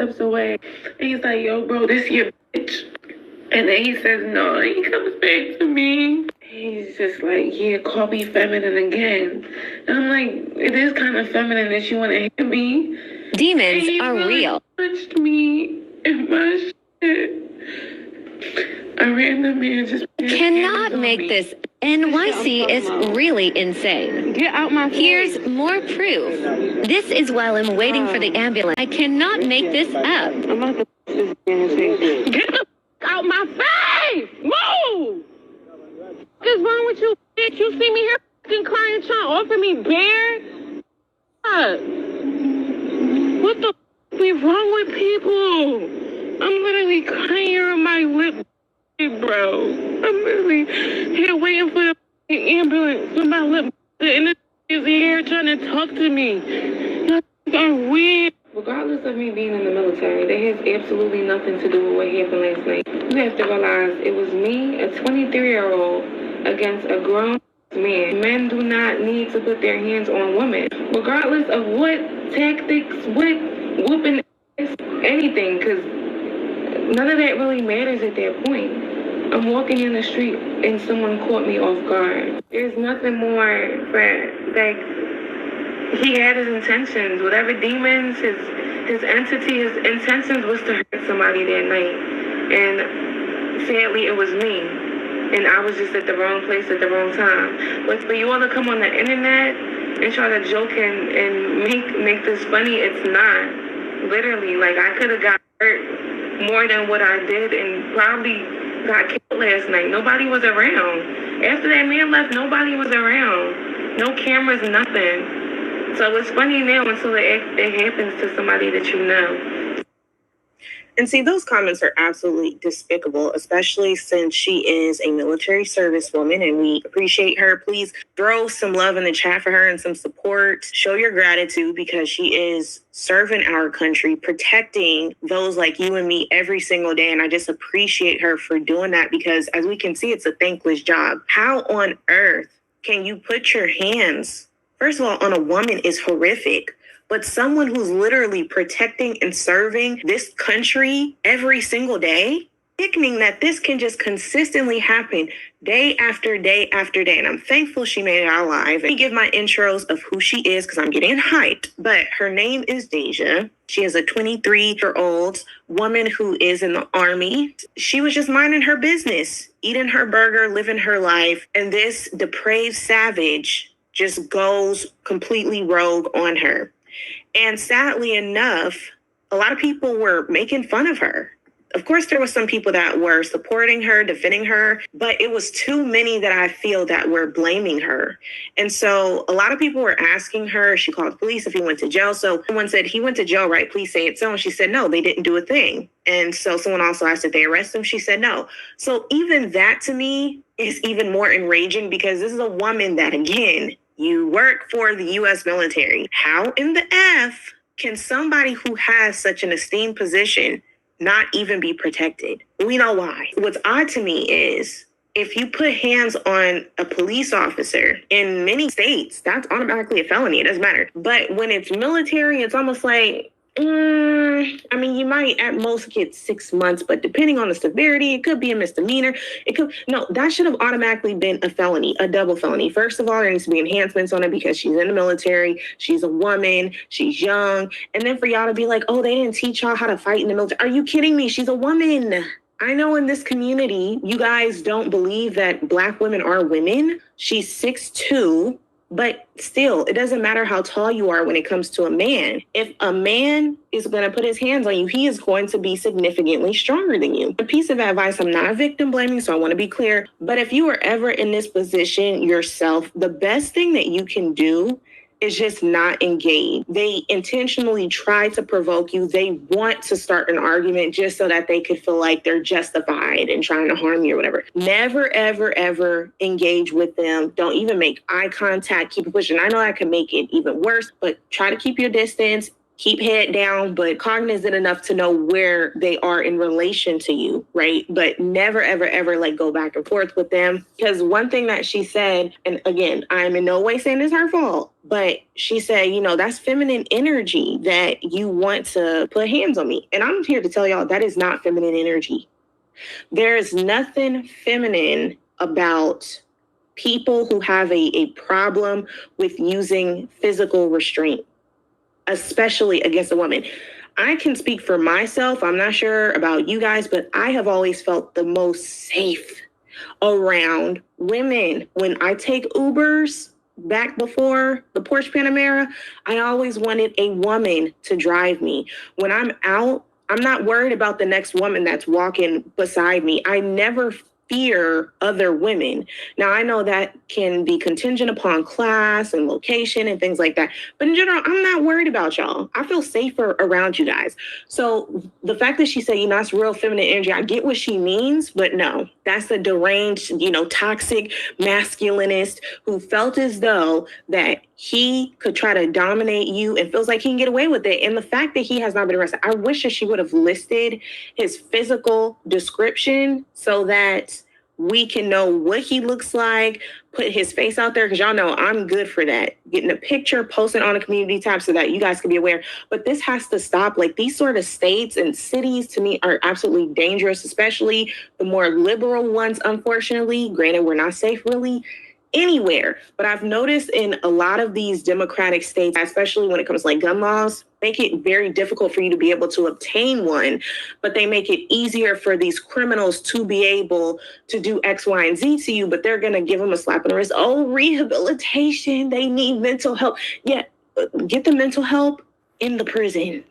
steps away. And he's like, yo, bro, this your bitch. And then he says no, and he comes back to me. He's just like, yeah, call me feminine again. And I'm like, it is kind of feminine that you want to hit me. Demons are really real. Touched me in my shit. A random man just Cannot make me. this. NYC is really insane. Get out my face. Here's more proof. This is while I'm waiting for the ambulance. I cannot make this up. I'm about to this in his face. Get the out my face! Move! What is wrong with you, bitch? You see me here fucking crying, trying to offer me beer? What the f is wrong with people? I'm literally crying here on my lip, bro. I'm literally here waiting for the ambulance with my lip, and this is here trying to talk to me. Y'all are weird. Regardless of me being in the military, that has absolutely nothing to do with what happened last night. You have to realize it was me, a 23-year-old, against a grown man. Men do not need to put their hands on women, regardless of what tactics, what whooping ass, anything, because none of that really matters at that point. I'm walking in the street and someone caught me off guard. There's nothing more for, like, he had his intentions, whatever demons, his entity, his intentions was to hurt somebody that night. And sadly, it was me. And I was just at the wrong place at the wrong time. But for you all to come on the internet and try to joke and make this funny, it's not. Literally, like, I could have got hurt more than what I did and probably got killed last night. Nobody was around. After that man left, nobody was around. No cameras, nothing. So it's funny now until it happens to somebody that you know. And see, those comments are absolutely despicable, especially since she is a military service woman and we appreciate her. Please throw some love in the chat for her and some support. Show your gratitude because she is serving our country, protecting those like you and me every single day. And I just appreciate her for doing that because as we can see, it's a thankless job. How on earth can you put your hands, first of all, on a woman is horrific. But someone who's literally protecting and serving this country every single day, sickening that this can just consistently happen day after day after day. And I'm thankful she made it out alive. Let me give my intros of who she is because I'm getting hyped. But her name is Deja. She is a 23-year-old woman who is in the Army. She was just minding her business, eating her burger, living her life. And this depraved savage just goes completely rogue on her. And sadly enough, a lot of people were making fun of her. Of course, there were some people that were supporting her, defending her, but it was too many that I feel that were blaming her. And so a lot of people were asking her, she called the police if he went to jail. So someone said, he went to jail, right? Please say it so. And she said, no, they didn't do a thing. And so someone also asked if they arrested him. She said, no. So even that to me is even more enraging because this is a woman that, again, you work for the U.S. military. How in the F can somebody who has such an esteemed position not even be protected? We know why. What's odd to me is if you put hands on a police officer in many states, that's automatically a felony. It doesn't matter. But when it's military, it's almost like, I mean, you might at most get 6 months, but depending on the severity, it could be a misdemeanor. That should have automatically been a felony, a double felony. First of all, there needs to be enhancements on it because she's in the military. She's a woman. She's young. And then for y'all to be like, oh, they didn't teach y'all how to fight in the military. Are you kidding me? She's a woman. I know in this community, you guys don't believe that Black women are women. She's 6'2". But still, it doesn't matter how tall you are when it comes to a man. If a man is going to put his hands on you, he is going to be significantly stronger than you. A piece of advice, I'm not victim blaming, so I want to be clear. But if you are ever in this position yourself, the best thing that you can do is just not engage. They intentionally try to provoke you. They want to start an argument just so that they could feel like they're justified in trying to harm you or whatever. Never, ever, ever engage with them. Don't even make eye contact. Keep pushing. I know I can make it even worse, but try to keep your distance. keep head down, but cognizant enough to know where they are in relation to you, right? But never, ever, ever like go back and forth with them. Because one thing that she said, and again, I'm in no way saying it's her fault, but she said, you know, that's feminine energy that you want to put hands on me. And I'm here to tell y'all that is not feminine energy. There is nothing feminine about people who have a problem with using physical restraint, especially against a woman. I can speak for myself. I'm not sure about you guys, but I have always felt the most safe around women. When I take Ubers back before the Porsche Panamera, I always wanted a woman to drive me. When I'm out, I'm not worried about the next woman that's walking beside me. I never fear other women. Now, I know that can be contingent upon class and location and things like that. But in general, I'm not worried about y'all. I feel safer around you guys. So the fact that she said, you know, that's real feminine energy, I get what she means, but no, that's a deranged, you know, toxic masculinist who felt as though that he could try to dominate you and feels like he can get away with it. And the fact that he has not been arrested, I wish that she would have listed his physical description so that we can know what he looks like, put his face out there, because y'all know I'm good for that. Getting a picture, posting on a community tab so that you guys can be aware. But this has to stop. Like, these sort of states and cities to me are absolutely dangerous, especially the more liberal ones, unfortunately. Granted, we're not safe really anywhere. But I've noticed in a lot of these democratic states, especially when it comes to like gun laws, make it very difficult for you to be able to obtain one, but they make it easier for these criminals to be able to do X, Y, and Z to you, but they're going to give them a slap on the wrist. Oh, rehabilitation. They need mental help. Yeah, get the mental help in the prison.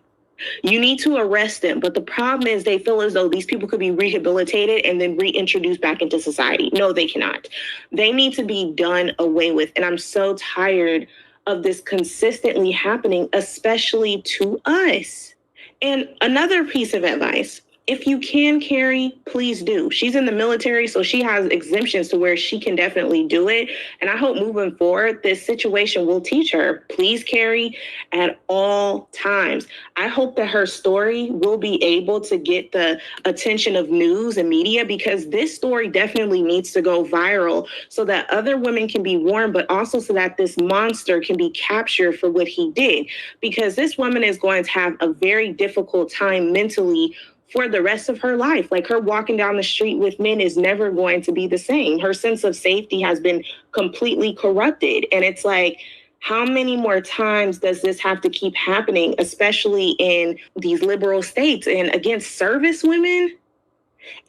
You need to arrest them. But the problem is they feel as though these people could be rehabilitated and then reintroduced back into society. No, they cannot. They need to be done away with. And I'm so tired of this consistently happening, especially to us. And another piece of advice, if you can carry, please do. She's in the military, so she has exemptions to where she can definitely do it. And I hope moving forward, this situation will teach her, please carry at all times. I hope that her story will be able to get the attention of news and media, because this story definitely needs to go viral so that other women can be warned, but also so that this monster can be captured for what he did. Because this woman is going to have a very difficult time mentally for the rest of her life. Like, her walking down the street with men is never going to be the same. Her sense of safety has been completely corrupted. And it's like, how many more times does this have to keep happening, especially in these liberal states and against service women?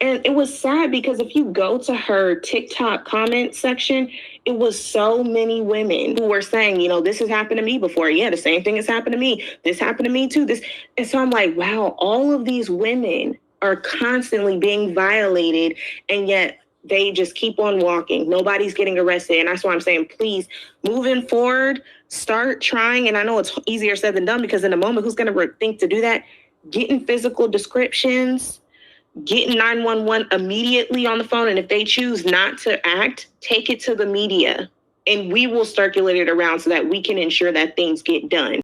And it was sad because if you go to her TikTok comment section, it was so many women who were saying, you know, this has happened to me before. Yeah, the same thing has happened to me. This happened to me too. And so I'm like, wow, all of these women are constantly being violated, and yet they just keep on walking. Nobody's getting arrested. And that's why I'm saying, please, moving forward, start trying. And I know it's easier said than done, because in a moment, who's going to think to do that? Getting physical descriptions, getting 911 immediately on the phone. And if they choose not to act, take it to the media, and we will circulate it around so that we can ensure that things get done.